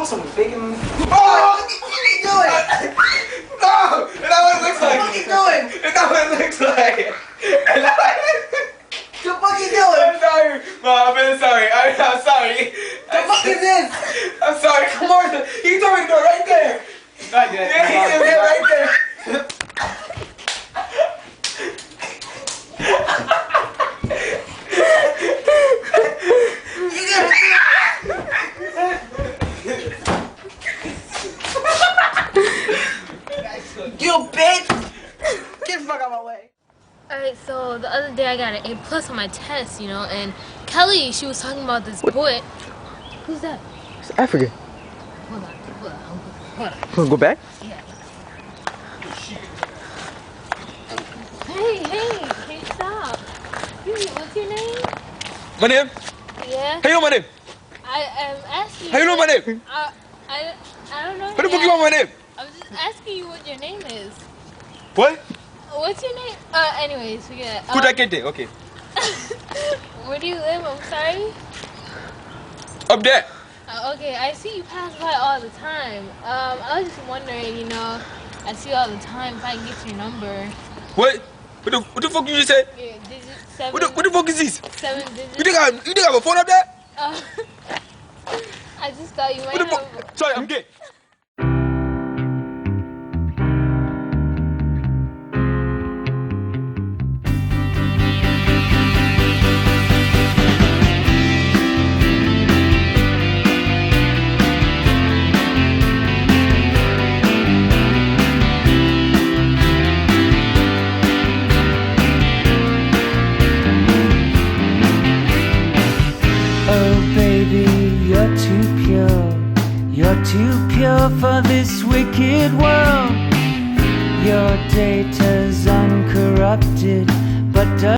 some faking. Oh, what are you doing? No, that's not what it looks like. What are you doing? That's not what it looks like. The fuck are you doing? I'm sorry, Mom. I'm really sorry. I'm sorry. The fuck is this? I'm sorry. Come on. He told me to go right there. Not yet. Yeah, he said get right there. You bitch! Get the fuck out of my way. Alright, so the other day I got an A+ on my test, you know, and Kelly, she was talking about this boy. Who's that? It's African. Hold on. Wanna go back? Yeah. Hey, stop. What's your name? My name? Yeah? How you know my name? I am asking. How you know my name? I don't know. How the fuck you want my name? I was just asking you what your name is. What? What's your name? Anyways, forget it. Kudakete, okay. Where do you live? I'm sorry. Up there. Okay, I see you pass by all the time. I was just wondering, you know, I see you all the time if I can get your number. What? What the fuck you just said? Yeah, digit 7. What the fuck is this? 7 digits. You think I have a phone up there? I just thought you might What the have. fuck? Sorry, I'm gay. Oh baby, you're too pure. You're too pure for this wicked world. Your data's uncorrupted, but